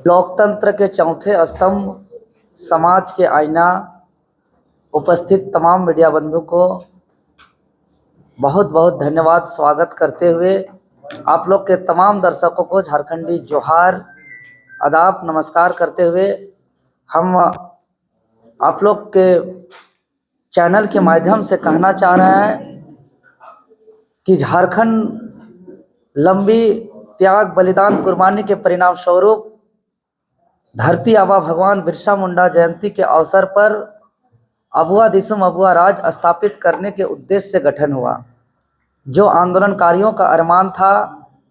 लोकतंत्र के चौथे स्तंभ, समाज के आईना, उपस्थित तमाम मीडिया बंधु को बहुत बहुत धन्यवाद स्वागत करते हुए आप लोग के तमाम दर्शकों को झारखंडी जोहार, आदाब, नमस्कार करते हुए हम आप लोग के चैनल के माध्यम से कहना चाह रहे हैं कि झारखंड लंबी त्याग, बलिदान, कुर्बानी के परिणाम स्वरूप धरती आबा भगवान बिरसा मुंडा जयंती के अवसर पर अबुआ दिसुम अबुआ राज स्थापित करने के उद्देश्य से गठन हुआ। जो आंदोलनकारियों का अरमान था,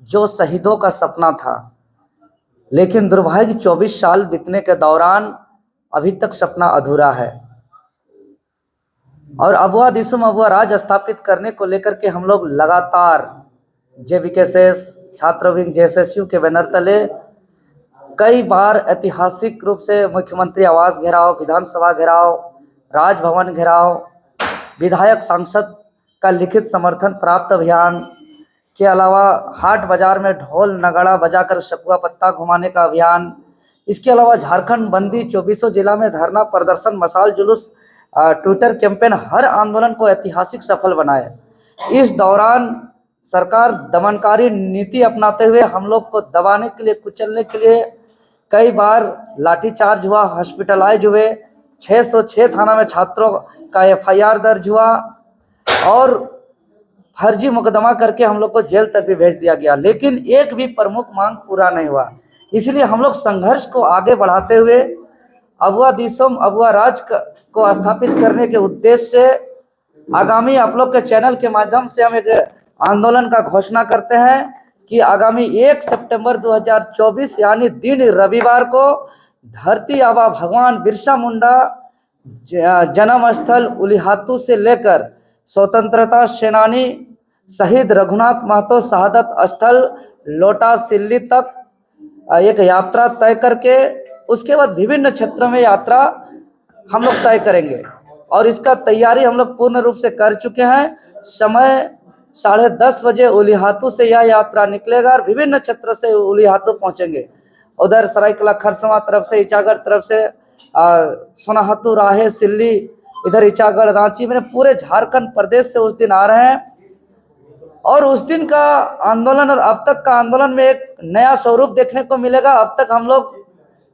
जो शहीदों का सपना था, लेकिन दुर्भाग्य 24 साल बीतने के दौरान अभी तक सपना अधूरा है। और अबुआ दिसुम अबुआ राज स्थापित करने को लेकर के हम लोग लगातार JVKS छात्र विंग JSSU के बैनर तले कई बार ऐतिहासिक रूप से मुख्यमंत्री आवास घेराव, विधानसभा घेराव, राजभवन घेराव, विधायक सांसद का लिखित समर्थन प्राप्त अभियान के अलावा हाट बाजार में ढोल नगाड़ा बजाकर शकुआ पत्ता घुमाने का अभियान, इसके अलावा झारखंड बंदी, 24 जिला में धरना प्रदर्शन, मशाल जुलूस, ट्विटर कैंपेन, हर आंदोलन को ऐतिहासिक सफल बनाए। इस दौरान सरकार दमनकारी नीति अपनाते हुए हम लोग को दबाने के लिए, कुचलने के लिए कई बार लाठीचार्ज हुआ, हॉस्पिटलाइज हुए, 606 थाना में छात्रों का FIR दर्ज हुआ और फर्जी मुकदमा करके हम लोग को जेल तक भी भेज दिया गया। लेकिन एक भी प्रमुख मांग पूरा नहीं हुआ। इसलिए हम लोग संघर्ष को आगे बढ़ाते हुए अबुआ दिसुम अबुआ राज को स्थापित करने के उद्देश्य से आगामी आप लोग के चैनल के माध्यम से हम एक आंदोलन का घोषणा करते हैं कि आगामी 1 सितंबर 2024 यानी दिन रविवार को धरती आबा भगवान बिरसा मुंडा जन्म स्थल उलिहातू से लेकर स्वतंत्रता सेनानी शहीद रघुनाथ महतो शहादत स्थल लोटा सिल्ली तक एक यात्रा तय करके उसके बाद विभिन्न क्षेत्रों में यात्रा हम लोग तय करेंगे और इसका तैयारी हम लोग पूर्ण रूप से कर चुके हैं। समय 10:30 बजे उलिहातू से यह यात्रा निकलेगा और विभिन्न क्षेत्र से उलिहातू पहुंचेंगे। उधर सरायकला खरसवां तरफ से, इचागढ़ तरफ से, सोनाहातू, राहे, सिल्ली, इधर इचागढ़, रांची में पूरे झारखंड प्रदेश से उस दिन आ रहे हैं। और उस दिन का आंदोलन और अब तक का आंदोलन में एक नया स्वरूप देखने को मिलेगा। अब तक हम लोग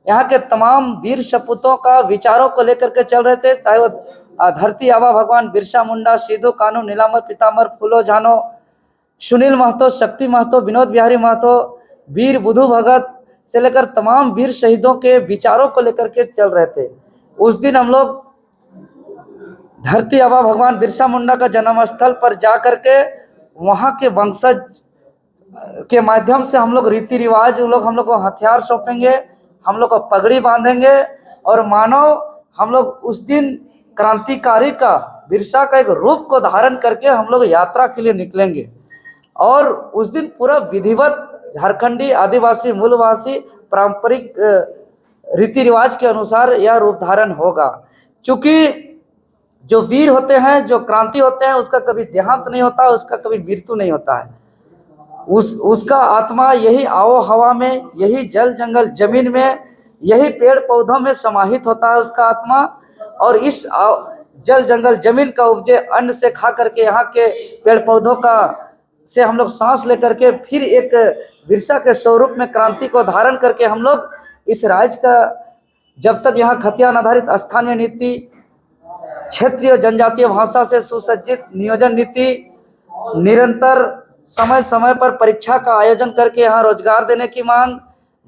यहाँ के तमाम वीर सपूतों का विचारों को लेकर के चल रहे थे, चाहे वो धरती आबा भगवान बिरसा मुंडा, सिद्धू कानू, नीलांबर पीताम्बर, फूलो झानो, सुनील महतो, शक्ति महतो, विनोद बिहारी महतो, वीर बुधू भगत से लेकर तमाम वीर शहीदों के विचारों को लेकर के चल रहे थे। उस दिन हम लोग धरती आबा भगवान बिरसा मुंडा का जन्म स्थल पर जा करके वहाँ के वंशज के माध्यम से हम लोग रीति रिवाज, हम लोग को हथियार सौंपेंगे, हम लोग को पगड़ी बांधेंगे और मानो हम लोग उस दिन क्रांतिकारी का, बिरसा का एक रूप को धारण करके हम लोग यात्रा के लिए निकलेंगे। और उस दिन पूरा विधिवत झारखंडी आदिवासी मूलवासी पारंपरिक रीति रिवाज के अनुसार यह रूप धारण होगा। क्योंकि जो वीर होते हैं, जो क्रांति होते हैं, उसका कभी देहांत नहीं होता, उसका कभी मृत्यु नहीं होता है। उसका आत्मा यही आओ हवा में, यही जल जंगल जमीन में, यही पेड़ पौधों में समाहित होता है उसका आत्मा। और इस जल जंगल जमीन का उपजे अन्न से खा करके, यहाँ के पेड़ पौधों का से हम लोग सांस लेकर के फिर एक बिरसा के स्वरूप में क्रांति को धारण करके हम लोग इस राज्य का, जब तक यहाँ खतियान आधारित स्थानीय नीति, क्षेत्रीय जनजातीय भाषा से सुसज्जित नियोजन नीति, निरंतर समय समय पर परीक्षा का आयोजन करके यहाँ रोजगार देने की मांग,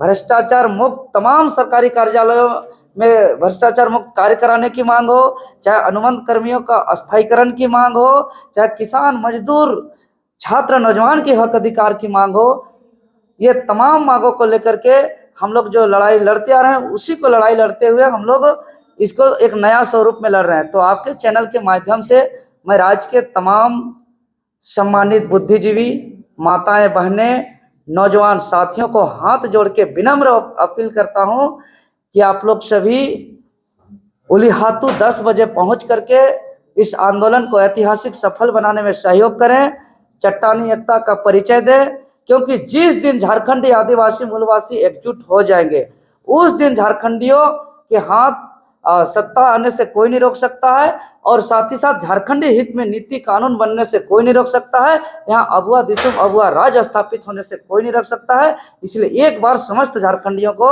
भ्रष्टाचार मुक्त तमाम सरकारी कार्यालयों में भ्रष्टाचार मुक्त कार्य कराने की मांग हो, चाहे अनुबंध कर्मियों का अस्थायीकरण की मांग हो, चाहे किसान, मजदूर, छात्र, नौजवान के हक अधिकार की मांग हो, ये तमाम मांगों को लेकर के हम लोग जो लड़ाई लड़ते आ रहे हैं, उसी को लड़ाई लड़ते हुए हम लोग इसको एक नया स्वरूप में लड़ रहे हैं। तो आपके चैनल के माध्यम से मैं राज्य के तमाम सम्मानित बुद्धिजीवी, माताएं, बहनें, नौजवान साथियों को हाथ जोड़ के विनम्र अपील करता हूं कि आप लोग सभी उलिहातू 10 बजे पहुंच करके इस आंदोलन को ऐतिहासिक सफल बनाने में सहयोग करें, चट्टानी एकता का परिचय दें। क्योंकि जिस दिन झारखंडी आदिवासी मूलवासी एकजुट हो जाएंगे उस दिन झारखंडियों के हाथ सत्ता आने से कोई नहीं रोक सकता है, और साथ ही साथ झारखंडी हित में नीति कानून बनने से कोई नहीं रोक सकता है। यहाँ अभुआ दिसुम अभुआ राज स्थापित होने से कोई नहीं रोक सकता है। इसलिए एक बार समस्त झारखंडियों को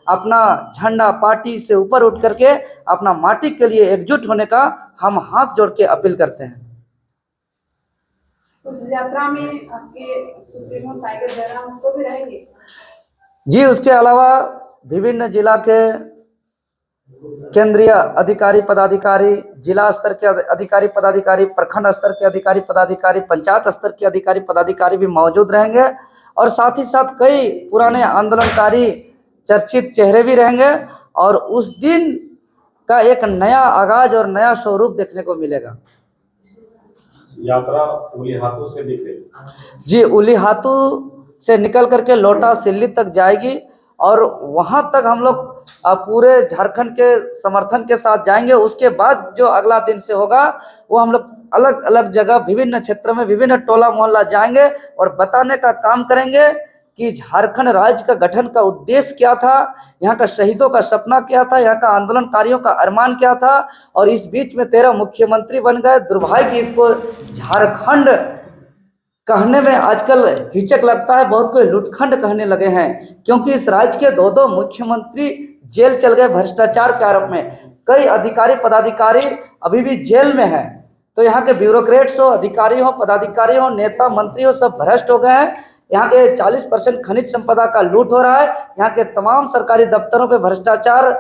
अपना झंडा पार्टी से ऊपर उठ करके अपना माटी के लिए एकजुट होने का हम हाथ जोड़ के अपील करते हैं। उस यात्रा में आपके सुप्रीमो टाइगर जयराम को भी रहेंगे? जी, उसके अलावा विभिन्न जिला के केंद्रीय अधिकारी पदाधिकारी, जिला स्तर के अधिकारी पदाधिकारी, प्रखंड स्तर के अधिकारी पदाधिकारी, पंचायत स्तर के अधिकारी पदाधिकारी भी मौजूद रहेंगे, और साथ ही साथ कई पुराने आंदोलनकारी चर्चित चेहरे भी रहेंगे, और उस दिन का एक नया आगाज और नया स्वरूप देखने को मिलेगा। यात्रा उलीहातू से निकले? जी, उलीहातू से निकल करके लोटा सिल्ली तक जाएगी, और वहां तक हम लोग पूरे झारखंड के समर्थन के साथ जाएंगे। उसके बाद जो अगला दिन से होगा वो हम लोग अलग अलग जगह विभिन्न क्षेत्र में विभिन्न टोला मोहल्ला जाएंगे और बताने का काम करेंगे कि झारखंड राज्य का गठन का उद्देश्य क्या था, यहाँ का शहीदों का सपना क्या था, यहाँ का आंदोलनकारियों का अरमान क्या था, और इस बीच में 13 मुख्यमंत्री बन गए। दुर्भाग्य कि इसको झारखंड कहने में आजकल हिचक लगता है, बहुत कोई लुटखंड कहने लगे हैं, क्योंकि इस राज्य के 2 मुख्यमंत्री जेल चल गए भ्रष्टाचार के आरोप में। कई अधिकारी पदाधिकारी अभी भी जेल में हैं। तो यहाँ के ब्यूरोक्रेट्स हो, अधिकारी हो, पदाधिकारी हो, नेता मंत्री हो, सब भ्रष्ट हो गए हैं। यहाँ के 40% खनिज संपदा का लूट हो रहा है। यहाँ के तमाम सरकारी दफ्तरों पे भ्रष्टाचार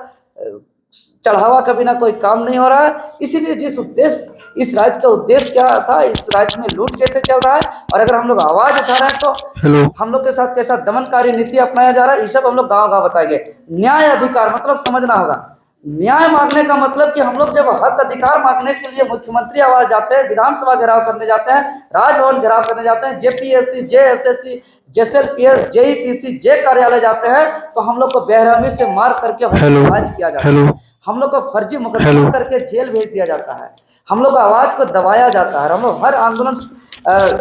चढ़ावा का बिना कोई काम नहीं हो रहा है। इसीलिए जिस उद्देश्य, इस राज्य का उद्देश्य क्या था, इस राज्य में लूट कैसे चल रहा है, और अगर हम लोग आवाज उठा रहे हैं तो हम लोग के साथ कैसा दमनकारी नीति अपनाया जा रहा है, ये सब हम लोग गाँव गाँव बताएंगे। न्याय अधिकार मतलब समझना होगा। न्याय मांगने का मतलब कि हम लोग जब हक अधिकार मांगने के लिए मुख्यमंत्री आवास जाते हैं, विधानसभा घेराव करने जाते हैं, राजभवन घेराव करने जाते हैं, जेपीएससी, जेएसएससी, जेएसएलपीएस, जेईपीसी, जे कार्यालय जाते हैं, तो हम लोग को बेरहमी से मार करके हौसलाबाज किया जाता है। हम लोग को फर्जी मुकदमा करके जेल भेज दिया जाता है। हम लोग आवाज को दबाया जाता है। हम लोग हर आंदोलन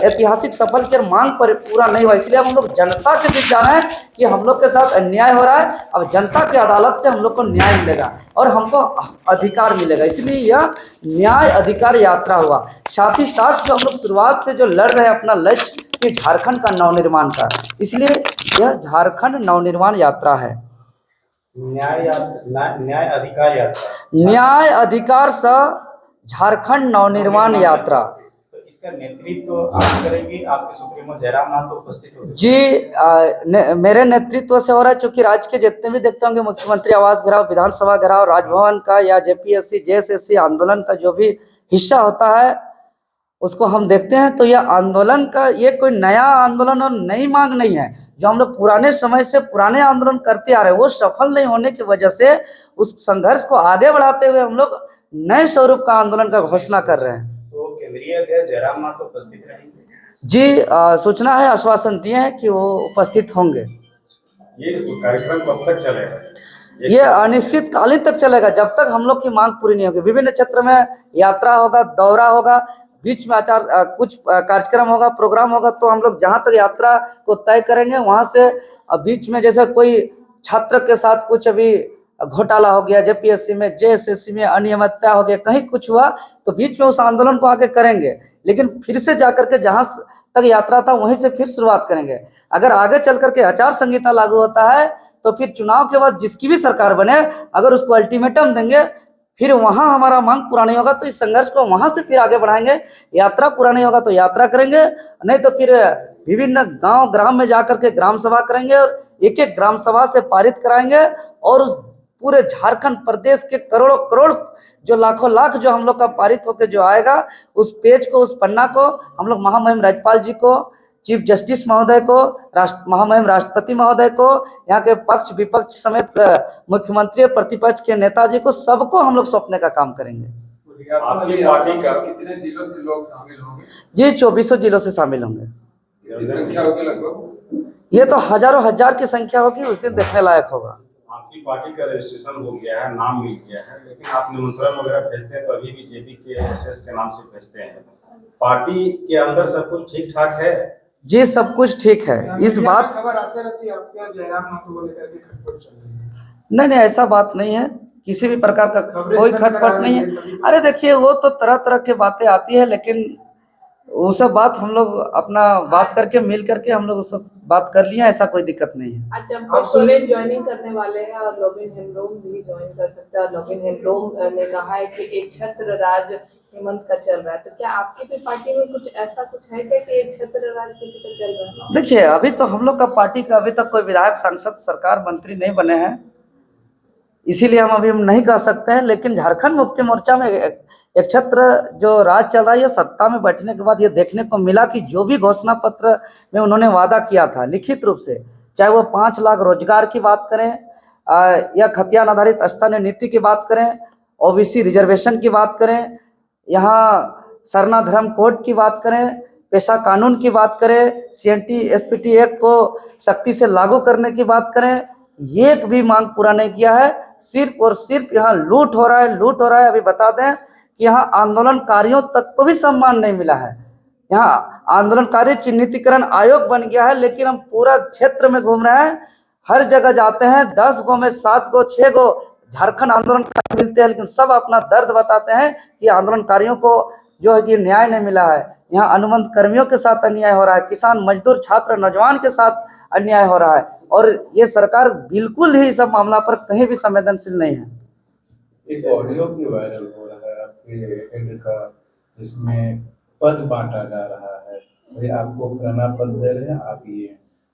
ऐतिहासिक सफल के मांग पर पूरा नहीं हुआ, इसलिए हम लोग जनता के बीच जाना है कि हम लोग के साथ अन्याय हो रहा है। अब जनता की अदालत से हम लोग को न्याय मिलेगा और हमको अधिकार मिलेगा, इसलिए यह न्याय अधिकार यात्रा हुआ। साथ ही साथ जो हम लोग शुरुआत से जो लड़ रहे हैं अपना लक्ष्य कि झारखंड का नवनिर्माण का, इसलिए यह झारखंड नवनिर्माण यात्रा है। न्याय अधिकार यात्रा, न्याय अधिकार सा झारखंड नवनिर्माण यात्रा। तो इसका नेतृत्व आप करेंगे, आपके सुप्रीमो जयराम नाथ उपस्थित होंगे? जी, मेरे नेतृत्व से हो रहा है, क्योंकि राज्य के जितने भी देखते होंगे मुख्यमंत्री आवास घेराव, विधानसभा घेराव, राजभवन का या जेपीएससी, जेएसएससी आंदोलन का जो भी हिस्सा होता है उसको हम देखते हैं। तो यह आंदोलन का ये कोई नया आंदोलन और नई मांग नहीं है। जो हम लोग पुराने समय से पुराने आंदोलन करते आ रहे हैं, वो सफल नहीं होने की वजह से उस संघर्ष को आगे बढ़ाते हुए हम लोग नए स्वरूप का आंदोलन का घोषणा कर रहे हैं। तो केंद्रीय अध्यक्ष जयराम नाथ उपस्थित रहेंगे? जी, सूचना है, आश्वासन दिए हैं कि वो उपस्थित होंगे। ये कार्यक्रम कब तक चलेगा? ये अनिश्चितकालीन तक चलेगा, जब तक हम लोग की मांग पूरी नहीं होगी। विभिन्न क्षेत्र में यात्रा होगा, दौरा होगा, बीच में कुछ कार्यक्रम होगा, प्रोग्राम होगा, तो हम लोग जहां तक यात्रा को तय करेंगे वहां से बीच में जैसे कोई छात्र के साथ कुछ अभी घोटाला हो गया, जेपीएससी में, जेएसएससी में अनियमितता हो गया, कहीं कुछ हुआ, तो बीच में उस आंदोलन को आगे करेंगे, लेकिन फिर से जाकर के जहां तक यात्रा था वहीं से फिर शुरुआत करेंगे। अगर आगे चल करके आचार संहिता लागू होता है तो फिर चुनाव के बाद जिसकी भी सरकार बने, अगर उसको अल्टीमेटम देंगे, फिर वहां हमारा मांग पूरा नहीं होगा तो इस संघर्ष को वहां से फिर आगे बढ़ाएंगे। यात्रा पूरा नहीं होगा तो यात्रा करेंगे, नहीं तो फिर विभिन्न गांव ग्राम में जाकर के ग्राम सभा करेंगे और एक एक ग्राम सभा से पारित कराएंगे, और उस पूरे झारखंड प्रदेश के करोड़ों करोड़ जो लाखों लाख जो हम लोग का पारित होकर जो आएगा, उस पेज को, उस पन्ना को हम लोग महामहिम राज्यपाल जी को, चीफ जस्टिस महोदय को, महामहिम राष्ट्रपति महोदय को, यहाँ के पक्ष विपक्ष समेत मुख्यमंत्री प्रतिपक्ष के नेताजी को, सबको हम लोग सौंपने का काम करेंगे। आपकी पार्टी का कितने जिलों से लोग शामिल होंगे? जी, 2400 जिलों से शामिल होंगे। संख्या होगी लगभग? ये तो हजारों हजार की संख्या होगी, उस दिन देखने लायक होगा। आपकी पार्टी का रजिस्ट्रेशन हो गया है, नाम मिल गया है, लेकिन आप निमंत्रण वगैरह भेजते हैं तो अभी भी जेपी के एसएस के नाम से भेजते हैं। पार्टी के अंदर सब कुछ ठीक ठाक है? जी, सब कुछ ठीक है। इस बात खबर आते रहती है आपके जयराम नाथ को लेकर के खटपट चल रही है। नहीं नहीं, ऐसा बात नहीं है, किसी भी प्रकार का खबरें कोई छप खटपट रहा नहीं है, है। अरे देखिए, वो तो तरह तरह की बातें आती है, लेकिन वो सब बात हम लोग अपना बात करके मिल करके हम लोग वो सब बात कर लिए, ऐसा कोई दिक्कत नहीं है। आज चंपक सोरेन ज्वाइनिंग करने वाले हैं और लॉगिन हेम्ब्रोम भी ज्वाइन कर सकते हैं, और लॉगिन हेम्ब्रोम ने कहा है कि एक छत्र राज हेमंत का चल रहा है, तो क्या आपकी भी पार्टी में कुछ ऐसा कुछ है क्या कि एक छत्र राज किसी का चल रहा है? देखिए, अभी तो हम लोग का पार्टी का अभी तक कोई विधायक, सांसद, सरकार, मंत्री नहीं बने हैं, इसीलिए हम नहीं कह सकते हैं। लेकिन झारखंड मुक्ति मोर्चा में एक छत्र जो राज चल रहा है, ये सत्ता में बैठने के बाद ये देखने को मिला कि जो भी घोषणा पत्र में उन्होंने वादा किया था लिखित रूप से, चाहे वो 5 लाख रोजगार की बात करें या खतियान आधारित स्थानीय नीति की बात करें, ओबीसी रिजर्वेशन की बात करें, यहाँ सरना धर्म कोड की बात करें, पेशा कानून की बात करें, सीएनटी एसपीटी एक्ट को सख्ती से लागू करने की बात करें, एक भी मांग पूरा नहीं किया है। सिर्फ और सिर्फ यहाँ लूट हो रहा है, लूट हो रहा है। अभी बता दें कि यहाँ आंदोलनकारियों तक को भी सम्मान नहीं मिला है। यहाँ आंदोलनकारी चिन्हितीकरण आयोग बन गया है, लेकिन हम पूरा क्षेत्र में घूम रहे हैं, हर जगह जाते हैं, 10 गो में 7 गो 6 गो झारखंड आंदोलनकारी मिलते हैं, लेकिन सब अपना दर्द बताते हैं कि आंदोलनकारियों को जो है कि न्याय नहीं मिला है। यहाँ अनुबंध कर्मियों के साथ अन्याय हो रहा है, किसान, मजदूर, छात्र, नौजवान के साथ अन्याय हो रहा है, और ये सरकार बिल्कुल ही सब मामला पर कहीं भी संवेदनशील नहीं है। एक ऑडियो भी वायरल हो रहा है आपके एड का, जिसमें पद बांटा जा रहा है, भाई आपको फलाना पद दे रहे हैं, आप ये,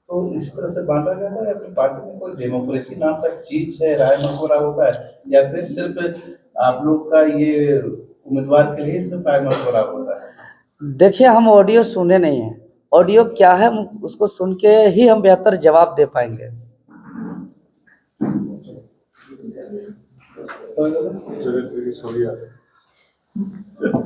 तो इस तरह से बांटा जाता है। अपनी पार्टी में कोई डेमोक्रेसी नाम का चीज है, राय मशवरा होता है, या फिर सिर्फ आप लोग का ये उम्मीदवार के लिए सिर्फ राय मशवरा होता है? देखिए, हम ऑडियो सुने नहीं है, ऑडियो क्या है उसको सुन के ही हम बेहतर जवाब दे पाएंगे। तो